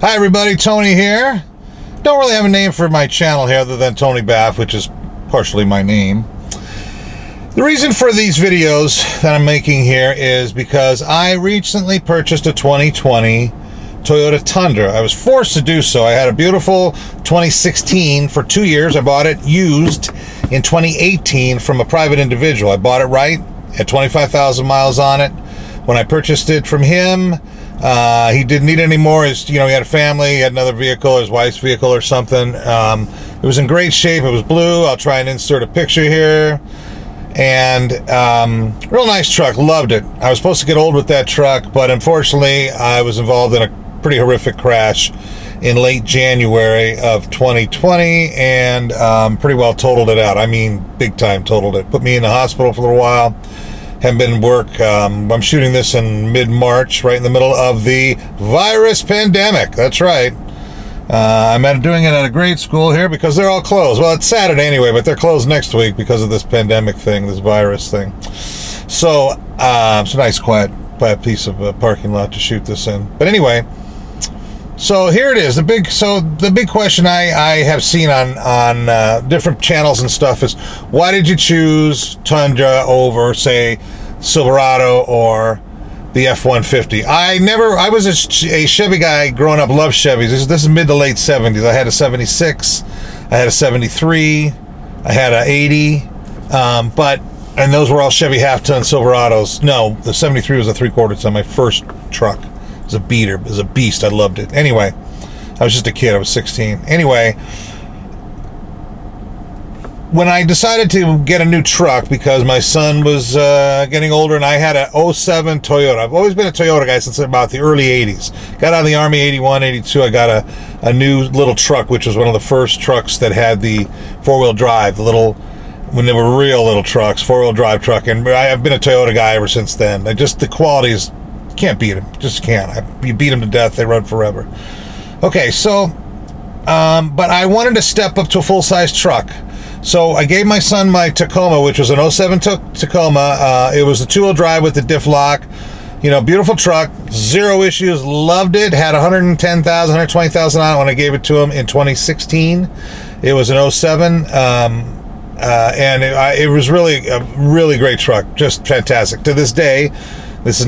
Hi everybody, Tony here. Don't really have a name for my channel here other than Tony Baff, which is partially my name. The reason for these videos that I'm making here is because I recently purchased a 2020 Toyota Tundra. I was forced to do so. I had a beautiful 2016 for 2 years. I bought it used in 2018 from a private individual. I bought it right, had 25,000 miles on it. When I purchased it from him, he didn't need any more. He had a family, he had another vehicle, his wife's vehicle or something. It was in great shape. It was blue. I'll try and insert a picture here. And real nice truck. Loved it. I was supposed to get old with that truck, but unfortunately, I was involved in a pretty horrific crash in late January of 2020 and pretty well totaled it out. I mean, big time totaled it. Put me in the hospital for a little while. Haven't been in work. I'm shooting this in mid-March, right in the middle of the virus pandemic. That's right. I'm doing it at a grade school here because they're all closed. Well, it's Saturday anyway, but they're closed next week because of this pandemic thing, this virus thing. So it's a nice, quiet piece of parking lot to shoot this in. But anyway, so here it is. The big question I have seen on different channels and stuff is, why did you choose Tundra over, say, Silverado or the F-150? I was a Chevy guy growing up, loved Chevys. This is mid to late 70s. I had a 76, I had a 73, I had a 80, and those were all Chevy half-ton Silverados. No, the 73 was a three-quarter ton, my first truck. It was a beater. It was a beast. I loved it. Anyway, I was just a kid. I was 16. Anyway, when I decided to get a new truck because my son was getting older and I had a 07 Toyota. I've always been a Toyota guy since about the early 80s. Got out of the Army 81, 82. I got a new little truck, which was one of the first trucks that had the four-wheel drive, when they were real little trucks, four-wheel drive truck. And I've been a Toyota guy ever since then. The quality is, can't beat them. Just can't. You beat them to death. They run forever. Okay, so, but I wanted to step up to a full-size truck. So I gave my son my Tacoma, which was an 07 Tacoma. It was a two-wheel drive with the diff lock. Beautiful truck, zero issues, loved it. Had 110,000, 120,000 on it when I gave it to him in 2016. It was an 07, and it was really a really great truck, just fantastic. To this day, this is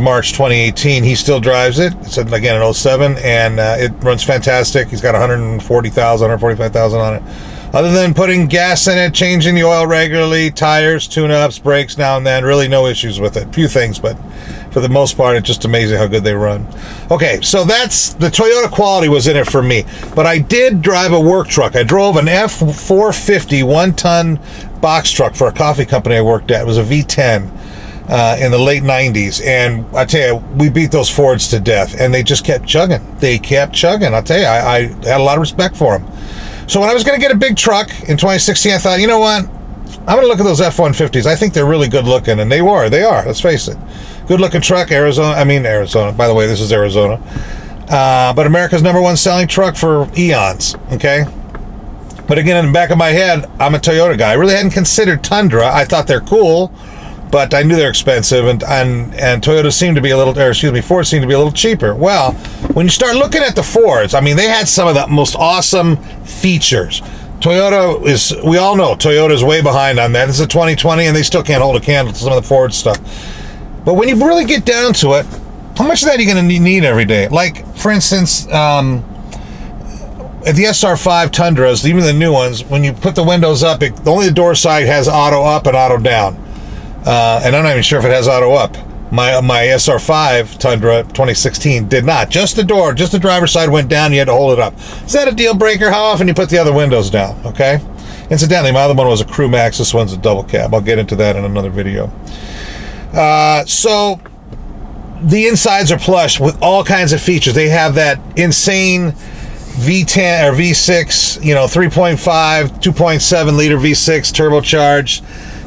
March 2018. He still drives it. It's again an 07, and it runs fantastic. He's got 140,000, 145,000 on it. Other than putting gas in it, changing the oil regularly, tires, tune-ups, brakes now and then, really no issues with it. Few things, but for the most part, it's just amazing how good they run. Okay, so that's the Toyota quality was in it for me. But I did drive a work truck. I drove an F450 one-ton box truck for a coffee company I worked at. It was a V10. In the late 90s, and I tell you, we beat those Fords to death, and they just kept chugging. I'll tell you, I had a lot of respect for them. So when I was going to get a big truck in 2016, I thought, you know what? I'm going to look at those F-150s. I think they're really good looking, and they are. Let's face it. Good looking truck, Arizona. By the way, this is Arizona. But America's #1 selling truck for eons, okay? But again, in the back of my head, I'm a Toyota guy. I really hadn't considered Tundra. I thought they're cool, but I knew they're expensive, and Toyota seemed to be Ford seemed to be a little cheaper. Well, when you start looking at the Fords, they had some of the most awesome features. We all know Toyota is way behind on that. This is a 2020, and they still can't hold a candle to some of the Ford stuff. But when you really get down to it, how much of that are you going to need every day? Like, for instance, at the SR5 Tundras, even the new ones, when you put the windows up, only the door side has auto up and auto down. And I'm not even sure if it has auto up. My SR5 Tundra 2016 did not. Just the driver's side went down. You had to hold it up. Is that a deal breaker? How often you put the other windows down? Okay. Incidentally, my other one was a Crew Max. This one's a double cab. I'll get into that in another video. So the insides are plush with all kinds of features. They have that insane V10 or V6, 3.5, 2.7 liter V6 turbocharged.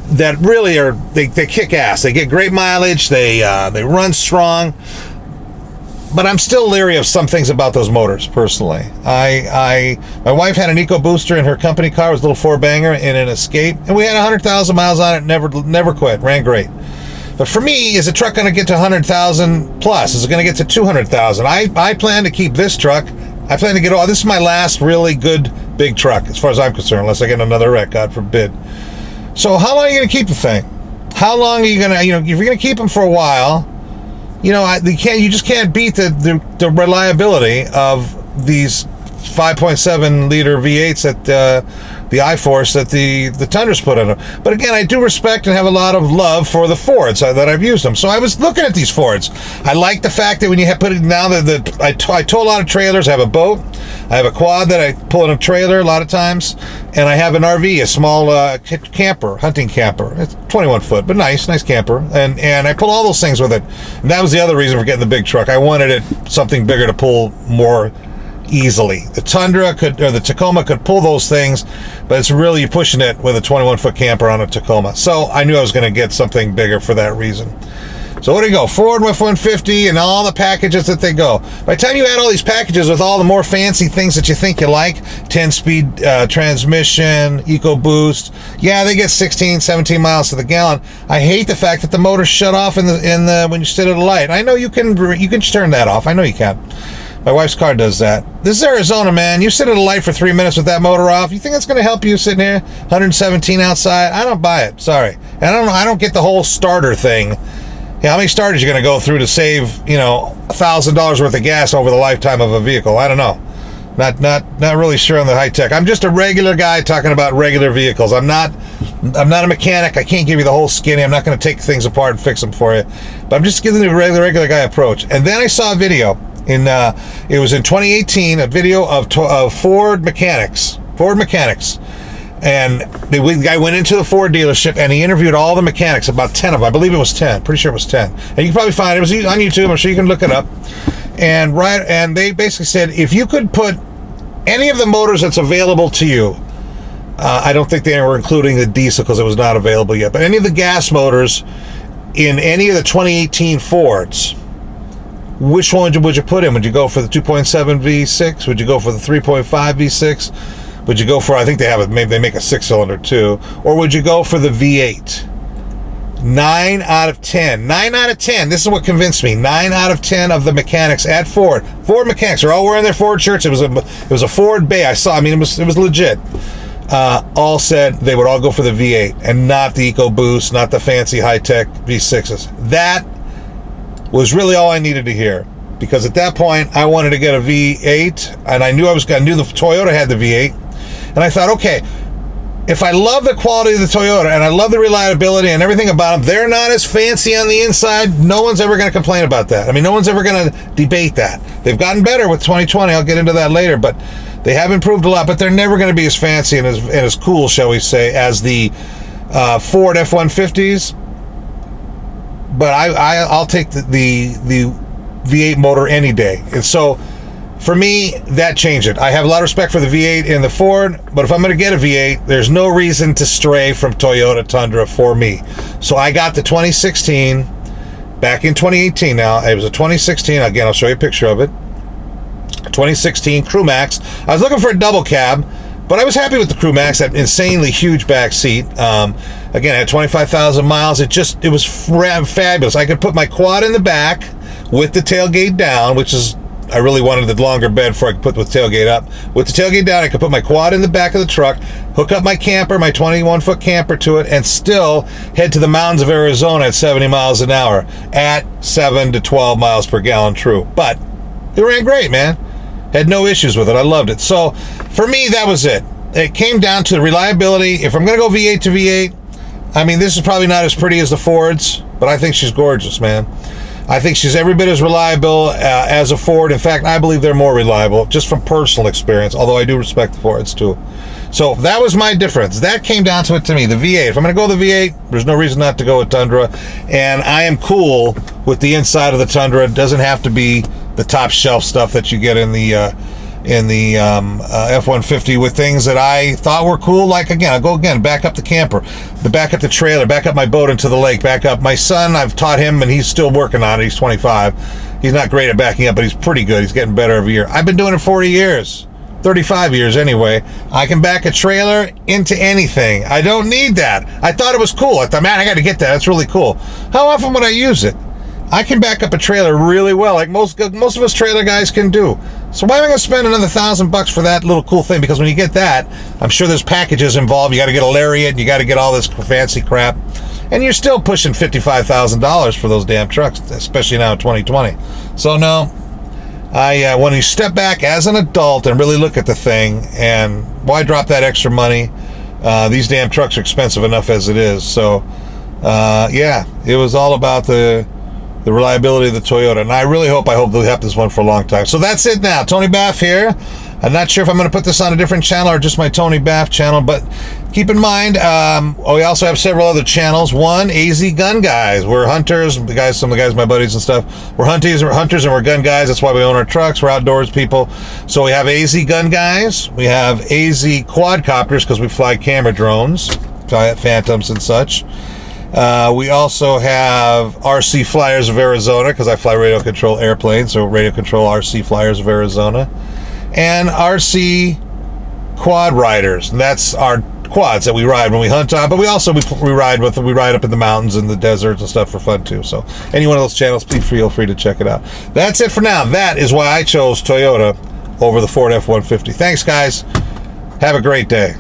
That really they kick ass. They get great mileage. They run strong. But I'm still leery of some things about those motors, personally. My wife had an EcoBooster in her company car. It was a little four-banger in an Escape, and we had 100,000 miles on it. Never quit. Ran great. But for me, is the truck going to get to 100,000 plus? Is it going to get to 200,000? I plan to keep this truck. I plan to get all. This is my last really good big truck, as far as I'm concerned, unless I get another wreck, God forbid. So how long are you going to keep the thing? How long are you going to, if you're going to keep them for a while, you just can't beat the reliability of these 5.7 liter V8s that the I-Force that the Tundra's put on them. But again, I do respect and have a lot of love for the Fords that I've used them. So I was looking at these Fords. I like the fact that when you have put it down, I tow a lot of trailers. I have a boat. I have a quad that I pull in a trailer a lot of times, and I have an RV, a small camper, hunting camper. It's 21 foot, but nice camper. And I pull all those things with it. And that was the other reason for getting the big truck. I wanted it something bigger to pull more easily. The Tundra the Tacoma could pull those things, but it's really pushing it with a 21-foot camper on a Tacoma. So I knew I was going to get something bigger for that reason. So what do you go? Ford F150 and all the packages that they go. By the time you add all these packages with all the more fancy things that you think you like, 10-speed transmission, EcoBoost, yeah, they get 16, 17 miles to the gallon. I hate the fact that the motor's shut off in the when you sit at a light. I know you can turn that off. I know you can. My wife's car does that. This is Arizona, man. You sit at a light for 3 minutes with that motor off. You think that's going to help you sitting here, 117 outside? I don't buy it. Sorry. And I don't get the whole starter thing. Yeah, how many starters are you going to go through to save, $1,000 worth of gas over the lifetime of a vehicle? I don't know. Not really sure on the high tech. I'm just a regular guy talking about regular vehicles. I'm not a mechanic. I can't give you the whole skinny. I'm not going to take things apart and fix them for you. But I'm just giving you a regular guy approach. And then I saw a video. It was in 2018, a video of Ford mechanics, and the guy went into the Ford dealership and he interviewed all the mechanics, about 10 of them. I believe it was 10. Pretty sure it was 10. And you can probably find it. It was on YouTube. I'm sure you can look it up. And they basically said, if you could put any of the motors that's available to you, I don't think they were including the diesel because it was not available yet, but any of the gas motors in any of the 2018 Fords, which one would you put in? Would you go for the 2.7 V6? Would you go for the 3.5 V6? Would you go for, I think they have it, maybe they make a 6-cylinder too. Or would you go for the V8? 9 out of 10. 9 out of 10. This is what convinced me. 9 out of 10 of the mechanics at Ford mechanics are all wearing their Ford shirts. It was a Ford Bay. it was legit. All said they would all go for the V8 and not the EcoBoost, not the fancy high-tech V6s. That was really all I needed to hear, because at that point I wanted to get a V8, and I knew the Toyota had the V8, and I thought, okay, if I love the quality of the Toyota and I love the reliability and everything about them, they're not as fancy on the inside. No one's ever going to complain about that. I mean, no one's ever going to debate that. They've gotten better with 2020. I'll get into that later, but they have improved a lot. But they're never going to be as fancy and as cool, shall we say, as the Ford F150s. But I'll take the V8 motor any day. And so for me, that changed it. I have a lot of respect for the V8 in the Ford, but if I'm going to get a V8, there's no reason to stray from Toyota Tundra for me. So I got the 2016 back in 2018 now. It was a 2016. Again, I'll show you a picture of it. 2016 Crew Max. I was looking for a double cab, but I was happy with the Crew Max, that insanely huge back seat. Again, I had 25,000 miles. It was fabulous. I could put my quad in the back with the tailgate down, which is, I really wanted the longer bed before I could put the tailgate up. With the tailgate down, I could put my quad in the back of the truck, hook up my camper, my 21-foot camper to it, and still head to the mountains of Arizona at 70 miles an hour at 7 to 12 miles per gallon true. But it ran great, man. Had no issues with it. I loved it. So for me, that was it. It came down to the reliability. If I'm going to go V8 to V8, I mean, this is probably not as pretty as the Fords, but I think she's gorgeous, man. I think she's every bit as reliable as a Ford. In fact, I believe they're more reliable, just from personal experience, although I do respect the Fords too. So that was my difference. That came down to it to me, the V8. If I'm going to go the V8, there's no reason not to go with Tundra. And I am cool with the inside of the Tundra. It doesn't have to be the top shelf stuff that you get in the F-150 with things that I thought were cool. Like, again, back up the camper, back up the trailer, back up my boat into the lake, back up my son. I've taught him, and he's still working on it. He's 25. He's not great at backing up, but he's pretty good. He's getting better every year. I've been doing it 40 years. 35 years anyway. I can back a trailer into anything. I don't need that. I thought it was cool. I thought, man, I got to get that. That's really cool. How often would I use it? I can back up a trailer really well, like most of us trailer guys can do. So why am I going to spend another $1,000 for that little cool thing? Because when you get that, I'm sure there's packages involved. You got to get a lariat, and you got to get all this fancy crap, and you're still pushing $55,000 for those damn trucks, especially now in 2020. So no, when you step back as an adult and really look at the thing, and why drop that extra money? These damn trucks are expensive enough as it is. So yeah, it was all about the reliability of the Toyota, and I hope they'll have this one for a long time. So that's it now. Tony Baff here. I'm not sure if I'm going to put this on a different channel or just my Tony Baff channel, but keep in mind, we also have several other channels. One, AZ Gun Guys. We're hunters. Some of the guys, my buddies and stuff. We're hunters and we're gun guys. That's why we own our trucks. We're outdoors people. So we have AZ Gun Guys. We have AZ Quadcopters because we fly camera drones, Phantoms and such. We also have RC Flyers of Arizona because I fly radio control airplanes, so radio control RC Flyers of Arizona, and RC Quad Riders. And that's our quads that we ride when we hunt on, but we ride up in the mountains and the deserts and stuff for fun too. So any one of those channels, please feel free to check it out. That's it for now. That is why I chose Toyota over the Ford F-150. Thanks, guys. Have a great day.